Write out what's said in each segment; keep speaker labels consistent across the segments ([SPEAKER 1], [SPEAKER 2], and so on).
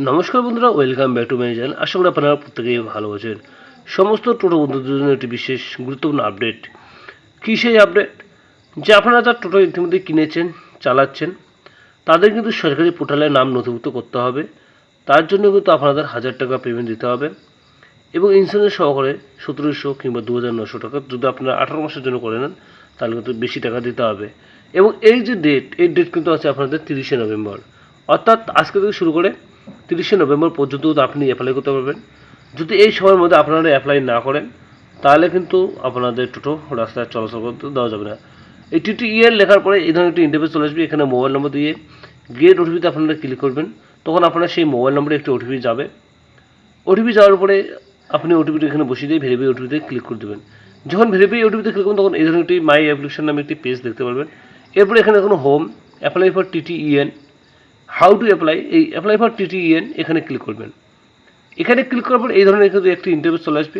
[SPEAKER 1] নমস্কার বন্ধুরা, welcome back to my channel. আশা করি আপনারা প্রত্যেকেই ভালো আছেন। সমস্ত টোটো বন্ধুদের জন্য একটি বিশেষ গুরুত্বপূর্ণ আপডেট। কী সেই আপডেট? যে আপনারা যারা টোটো ইতিমধ্যে কিনেছেন, চালাচ্ছেন, তাদের কিন্তু সরকারি পোর্টালে নাম নথিভুক্ত করতে হবে। তার জন্য কিন্তু আপনাদের 1000 টাকা পেমেন্ট দিতে হবে এবং ইন্স্যুরেন্স সহকারে 1700 কিংবা 2900 টাকা যদি আপনারা 18 মাসের জন্য করে নেন তাহলে কিন্তু বেশি টাকা দিতে হবে। এবং এই যে ডেট, এই ডেট কিন্তু আছে আপনাদের 30শে নভেম্বর, অর্থাৎ আজকে থেকে শুরু করে 30শে নভেম্বর পর্যন্ত আপনি অ্যাপ্লাই করতে পারবেন। যদি এই সময়ের মধ্যে আপনারা অ্যাপ্লাই না করেন তাহলে কিন্তু আপনাদের টোটো রাস্তায় চলাচল করতে দেওয়া যাবে না। এই TTEL লেখার পরে এই ধরনের একটি ইন্টারফেস চলে আসবে। এখানে মোবাইল নম্বর দিয়ে গেট ওটিপিতে আপনারা ক্লিক করবেন, তখন আপনারা সেই মোবাইল নম্বরে একটি ওটিপি যাবে। ওটিপি যাওয়ার পরে আপনি ওটিপিটা এখানে বসিয়ে দিয়ে ভেরিফাই ওটিপিতে ক্লিক করে দেবেন। যখন ভেরিফাই ওটিপিতে ক্লিক করবেন তখন এই ধরনের একটি মাই অ্যাপ্লিকেশন নামে একটি পেজ দেখতে পারবেন। এরপরে এখানে দেখুন home, apply for TTEN, how to apply, এই অ্যাপ্লাই ফর TTEN এখানে ক্লিক করবেন। এখানে ক্লিক করার পর এই ধরনের কিন্তু একটি ইন্টারভিউ চলে আসবে।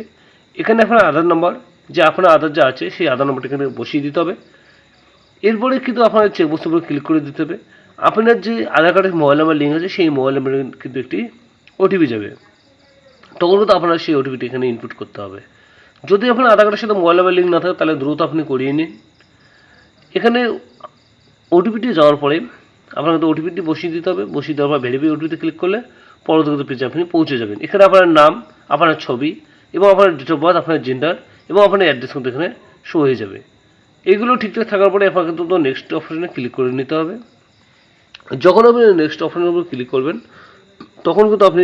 [SPEAKER 1] এখানে আপনার আধার নাম্বার, যে আপনার আধার যা আছে সেই আধার নাম্বারটা এখানে বসিয়ে দিতে হবে। এরপরে কিন্তু আপনার চেকবক্সের উপরে ক্লিক করে দিতে হবে। আপনার যে আধার কার্ডের মোবাইল নাম্বার লিঙ্ক আছে সেই মোবাইল নাম্বারে কিন্তু একটি ওটিপি যাবে, তখন কিন্তু আপনার সেই ওটিপিটি এখানে ইনপুট করতে হবে। যদি আপনার আধার কার্ডের সাথে মোবাইল নাম্বার লিঙ্ক না থাকে তাহলে দ্রুত আপনি করিয়ে নিন। এখানে ওটিপিটি যাওয়ার পরে আপনার কিন্তু ওটিপিটি বসিয়ে দিতে হবে। বসিয়ে দেওয়ার পর ভেরিফাই ওটিপিতে ক্লিক করলে পরবর্তী পেজে আপনি পৌঁছে যাবেন। এখানে আপনার নাম, আপনার ছবি এবং আপনার ডেট অফ বার্থ, আপনার জেন্ডার এবং আপনার অ্যাড্রেস কিন্তু এখানে শো হয়ে যাবে। এগুলো ঠিকঠাক থাকার পরে আপনাকে কিন্তু নেক্সট অপশনে ক্লিক করে নিতে হবে। যখন আপনি নেক্সট অপশনের উপর ক্লিক করবেন তখন কিন্তু আপনি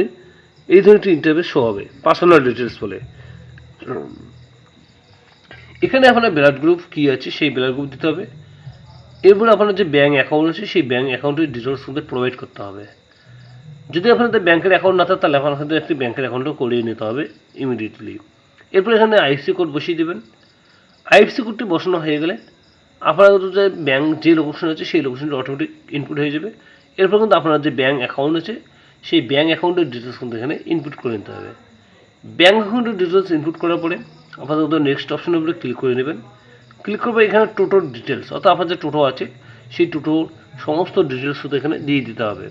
[SPEAKER 1] এই ধরনের একটি ইন্টারফেস শো হবে, পার্সোনাল ডিটেলস বলে। এখানে আপনার ব্লাড গ্রুপ কী আছে সেই ব্লাড গ্রুপ দিতে হবে। এরপরে আপনার যে ব্যাঙ্ক অ্যাকাউন্ট আছে সেই ব্যাঙ্ক অ্যাকাউন্টের ডিটেলস কিন্তু প্রোভাইড করতে হবে। যদি আপনাদের ব্যাঙ্কের অ্যাকাউন্ট না থাকে তাহলে আপনাদের একটি ব্যাঙ্কের অ্যাকাউন্টও করিয়ে নিতে হবে ইমিডিয়েটলি। এরপরে এখানে আইএফএসসি কোড বসিয়ে দেবেন। আইএফএসসি কোডটি বসানো হয়ে গেলে আপনার যে ব্যাঙ্ক যে লোকেশন আছে সেই লোকেশনটি অটোমেটিক ইনপুট হয়ে যাবে। এরপর কিন্তু আপনার যে ব্যাঙ্ক অ্যাকাউন্ট আছে সেই ব্যাঙ্ক অ্যাকাউন্টের ডিটেলস কিন্তু এখানে ইনপুট করে নিতে হবে। ব্যাঙ্ক অ্যাকাউন্টের ডিটেলস ইনপুট করার পরে আপনাদের নেক্সট অপশনের উপরে ক্লিক করে নেবেন। ক্লিক করবে এখানে টোটোর ডিটেলস, অর্থাৎ আপনার যে টোটো আছে সেই টোটোর সমস্ত ডিটেলস শুধু এখানে দিয়ে দিতে হবে।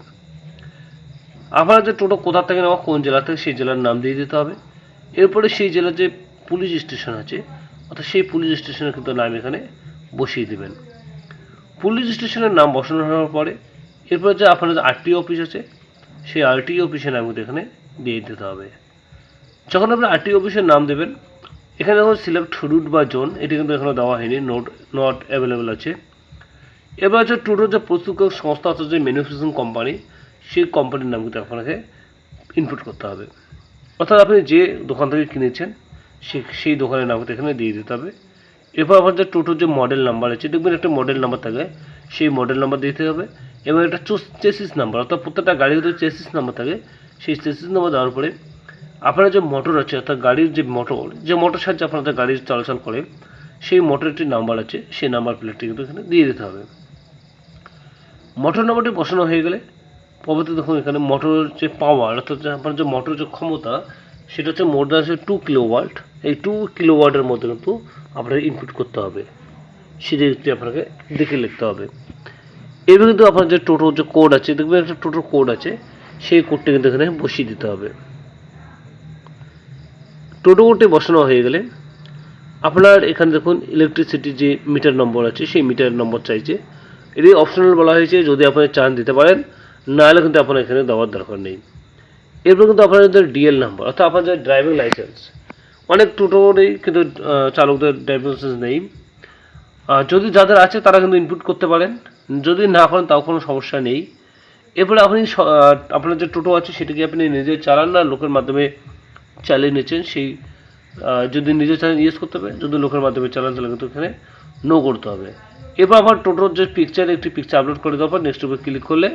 [SPEAKER 1] আপনার যে টোটো কোথা থেকে নেওয়া, কোন জেলা থেকে, সেই জেলার নাম দিয়ে দিতে হবে। এরপরে সেই জেলার যে পুলিশ স্টেশন আছে অর্থাৎ সেই পুলিশ স্টেশনের কিন্তু নাম এখানে বসিয়ে দেবেন। পুলিশ স্টেশনের নাম বসানো হওয়ার পরে এরপরে যে আপনার যে RTO অফিস আছে সেই RTO অফিসের নাম কিন্তু এখানে দিয়ে দিতে হবে। যখন আপনি RTO অফিসের নাম দেবেন এখানে দেখুন সিলেক্ট রুট বা জোন, এটি কিন্তু এখানে দেওয়া হয়নি, নট অ্যাভেলেবেল আছে। এবার হচ্ছে টোটোর যে প্রস্তুতকারক সংস্থা আছে, যে ম্যানুফ্যাকচারিং কোম্পানি, সেই কোম্পানির নাম কিন্তু আপনাকে ইনপুট করতে হবে। অর্থাৎ আপনি যে দোকান থেকে কিনেছেন সেই দোকানের নাম এখানে দিয়ে দিতে হবে। এরপর আপনার যে টোটোর যে মডেল নাম্বার আছে, দেখবেন একটা মডেল নাম্বার থাকে, সেই মডেল নাম্বার দিতে হবে। এবং একটা চেসিস নাম্বার, অর্থাৎ প্রত্যেকটা গাড়ির ভিতরে চেসিস নাম্বার থাকে, সেই চেসিস নাম্বার দেওয়ার পরে আপনার যে মোটর আছে অর্থাৎ গাড়ির যে মোটর সাহায্যে আপনাদের গাড়ি চলাচল করে সেই মোটরের একটি নাম্বার আছে, সেই নাম্বার প্লেটটি কিন্তু এখানে দিয়ে দিতে হবে। মোটর নাম্বারটি বসানো হয়ে গেলে পরবর্তী দেখুন এখানে মোটরের যে পাওয়ার, অর্থাৎ আপনার যে মোটরের যে ক্ষমতা সেটা হচ্ছে মোর দ্যান 2 কিলোওয়াট। এই 2 কিলোওয়াটের মধ্যে কিন্তু আপনাকে ইনপুট করতে হবে, সেটি আপনাকে দেখে লিখতে হবে। এবার কিন্তু আপনার যে টোটোর যে কোড আছে, দেখবেন একটা টোটোর কোড আছে, সেই কোডটি কিন্তু এখানে বসিয়ে দিতে হবে। টোটো কোডটি বসানো হয়ে গেলে আপনার এখানে দেখুন ইলেকট্রিসিটি যে মিটার নম্বর আছে সেই মিটার নম্বর চাইছে। এটি অপশনাল বলা হয়েছে, যদি আপনি চান দিতে পারেন, নাহলে কিন্তু আপনার এখানে দেওয়ার দরকার নেই। এরপর কিন্তু আপনাদের DL নাম্বার, অর্থাৎ আপনার যে ড্রাইভিং লাইসেন্স, অনেক টোটোরই কিন্তু চালকদের ড্রাইভিং লাইসেন্স নেই। যদি যাদের আছে তারা কিন্তু ইনপুট করতে পারেন, যদি না করেন তাও কোনো সমস্যা নেই। এরপরে আপনি আপনার যে টোটো আছে সেটাকে আপনি নিজে চালান না লোকের মাধ্যমে চালিয়ে নিচ্ছেন, সেই যদি নিজে চালান ইয়েস করতে হবে, যদি লোকের মাধ্যমে চালান তাহলে কিন্তু এখানে নো করতে হবে। এরপর আবার টোটোর যে একটি পিকচার আপলোড করে দেওয়ার পর নেক্সট উপরে ক্লিক করলে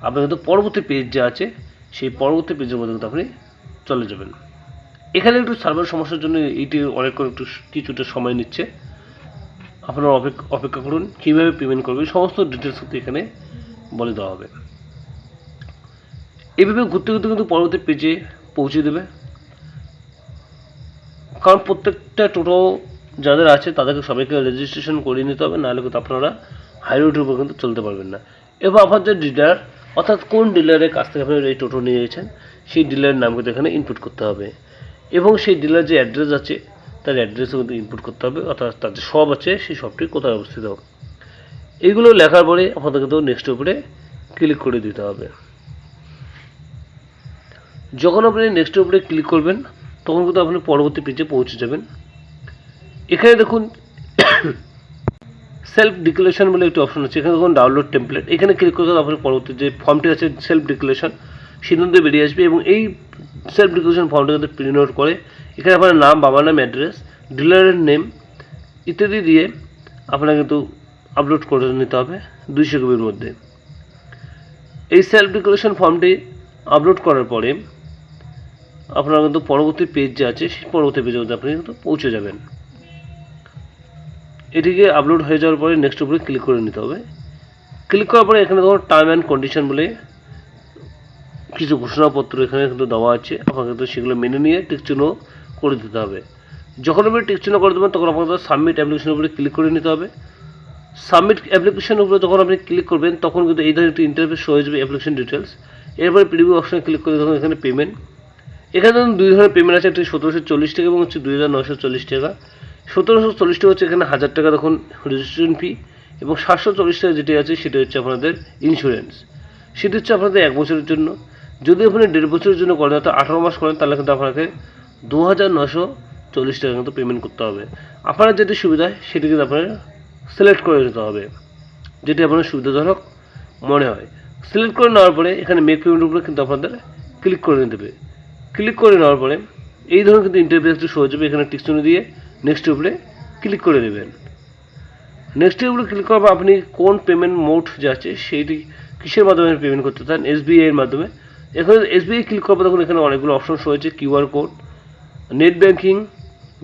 [SPEAKER 1] আপনার কিন্তু পরবর্তী পেজ যে আছে সেই পরবর্তী পেজের মধ্যে কিন্তু আপনি চলে যাবেন। এখানে একটু সার্ভার সমস্যার জন্য এটি একটু কিছুটা সময় নিচ্ছে, আপনারা অপেক্ষা করুন। কীভাবে পেমেন্ট করবেন সমস্ত ডিটেলস কিন্তু এখানে বলে দেওয়া হবে। এইভাবে ঘুরতে ঘুরতে কিন্তু পরবর্তী পেজে পৌঁছে দেবে, কারণ প্রত্যেকটা টোটো যাদের আছে তাদেরকে সবাইকে রেজিস্ট্রেশন করিয়ে নিতে হবে, নাহলে কিন্তু আপনারা হাইরোডের উপর কিন্তু চলতে পারবেন না। এবার আপনার যে ডিলার অর্থাৎ কোন ডিলারের কাছ থেকে আপনারা এই টোটো নিয়েছেন সেই ডিলারের নাম কিন্তু এখানে ইনপুট করতে হবে, এবং সেই ডিলার যে অ্যাড্রেস আছে তার অ্যাড্রেসও কিন্তু ইনপুট করতে হবে, অর্থাৎ তার যে শপ আছে সেই শপটি কোথায় অবস্থিত। এইগুলো লেখার পরে আপনাদের কিন্তু নেক্সটের উপরে ক্লিক করে দিতে হবে। যখন আপনি নেক্সটের উপরে ক্লিক করবেন তখন কিন্তু আপনি পরবর্তী পেজে পৌঁছে যাবেন। এখানে দেখুন সেলফ ডিক্লারেশন বলে একটি অপশন আছে, এখানে দেখুন ডাউনলোড টেমপ্লেট, এখানে ক্লিক করলে আপনার পরবর্তী যে ফর্মটি আছে সেলফ ডিক্লারেশন সেখান থেকে বেরিয়ে আসবে, এবং এই সেলফ ডিক্লারেশন ফর্মটা কিন্তু প্রিন্ট আউট করে এখানে আপনার নাম, বাবার নাম, অ্যাড্রেস, ডিলারের নেম ইত্যাদি দিয়ে আপনার কিন্তু আপলোড করে নিতে হবে 200 কেবির মধ্যে। এই সেলফ ডিক্লারেশন ফর্মটি আপলোড করার পরে আপনার কিন্তু পরবর্তী পেজ যে আছে সেই পরবর্তী পেজের মধ্যে আপনি কিন্তু পৌঁছে যাবেন। এটিকে আপলোড হয়ে যাওয়ার পরে নেক্সট উপরে ক্লিক করে নিতে হবে। ক্লিক করার পরে এখানে ধরুন টার্ম অ্যান্ড কন্ডিশন বলে কিছু ঘোষণাপত্র এখানে কিন্তু দেওয়া আছে, আপনাকে কিন্তু সেগুলো মেনে নিয়ে টিক চিহ্ন করে দিতে হবে। যখন আপনি টিক চিহ্ন করে দেবেন তখন আপনাকে সাবমিট অ্যাপ্লিকেশনের উপরে ক্লিক করে নিতে হবে। সাবমিট অ্যাপ্লিকেশনের উপরে যখন আপনি ক্লিক করবেন তখন কিন্তু এই ধরনের একটি ইন্টারফেস শো হয়ে যাবে, অ্যাপ্লিকেশন ডিটেলস। এরপরে প্রিভিউ অপশনে ক্লিক করে দেখুন এখানে পেমেন্ট, এখানে ধরুন 2 ধরনের পেমেন্ট আছে, একটি 1740 টাকা এবং হচ্ছে 2940 টাকা। 1740 টাকা হচ্ছে এখানে 1000 টাকা দেখুন রেজিস্ট্রেশন ফি, এবং 740 টাকা যেটি আছে সেটা হচ্ছে আপনাদের ইন্স্যুরেন্স, সেটি হচ্ছে আপনাদের 1 বছরের জন্য। যদি আপনি 1.5 বছরের জন্য করেন অর্থাৎ 18 মাস করেন তাহলে কিন্তু আপনাকে 2940 টাকা কিন্তু পেমেন্ট করতে হবে। আপনার যেটি সুবিধা হয় সেটি কিন্তু আপনার সিলেক্ট করে নিতে হবে, যেটি আপনার সুবিধাজনক মনে হয়। সিলেক্ট করে নেওয়ার পরে এখানে মেক পেমেন্টের উপরে কিন্তু আপনাদের ক্লিক করে নিতে হবে। ক্লিক করে নেওয়ার পরে এই ধরনের কিন্তু ইন্টারফেসটি শো হয়ে যাবে, এখানে টিক চিহ্ন দিয়ে নেক্সটের উপরে ক্লিক করে দেবেন। নেক্সটের উপরে ক্লিক করার পর আপনি কোন পেমেন্ট মোড যে আছে সেইটি কিসের মাধ্যমে পেমেন্ট করতে চান, SBI এর মাধ্যমে। এখানে SBI ক্লিক করার পর দেখুন এখানে অনেকগুলো অপশন শো হয়েছে, QR কোড, নেট ব্যাঙ্কিং।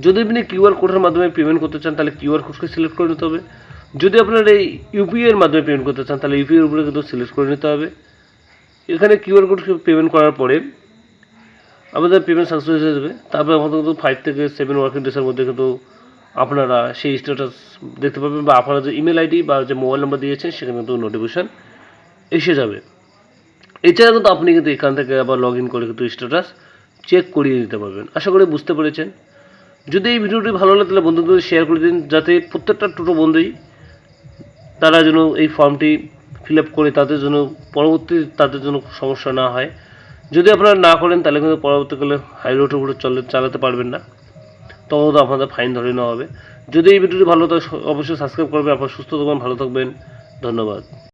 [SPEAKER 1] যদি আপনি QR কোডের মাধ্যমে পেমেন্ট করতে চান তাহলে QR কোডকে সিলেক্ট করে নিতে হবে। যদি আপনার এই UPI এর মাধ্যমে পেমেন্ট করতে চান তাহলে UPI এর উপরে কিন্তু সিলেক্ট করে নিতে হবে। এখানে QR কোড পেমেন্ট করার পরে আমাদের পেমেন্ট সাকসেস হয়ে যাবে। তারপরে আমাদের কিন্তু 5 থেকে 7 ওয়ার্কিং ডেজের মধ্যে কিন্তু আপনারা সেই স্ট্যাটাস দেখতে পাবেন, বা আপনারা যে ইমেল আইডি বা যে মোবাইল নাম্বার দিয়েছেন সেখানে কিন্তু নোটিফিকেশান এসে যাবে। এছাড়া কিন্তু আপনি কিন্তু এখান থেকে আবার লগ ইন করে কিন্তু স্ট্যাটাস চেক করিয়ে দিতে পারবেন। আশা করি বুঝতে পেরেছেন। যদি এই ভিডিওটি ভালো লাগে তাহলে বন্ধুদের শেয়ার করে দিন, যাতে প্রত্যেকটা টোটো বন্ধুই তারা যেন এই ফর্মটি ফিল আপ করে তাদের জন্য সমস্যা না হয়। যদি আপনারা না করেন তাহলে কিন্তু পরবর্তীকালে হাই রোডের উপরে চালাতে পারবেন না, তখন তো আপনাদের ফাইন ধরে নেওয়া হবে। যদি এই ভিডিওটি ভালো থাকে অবশ্যই সাবস্ক্রাইব করবেন। আপনারা সুস্থ থাকবেন, ভালো থাকবেন, ধন্যবাদ।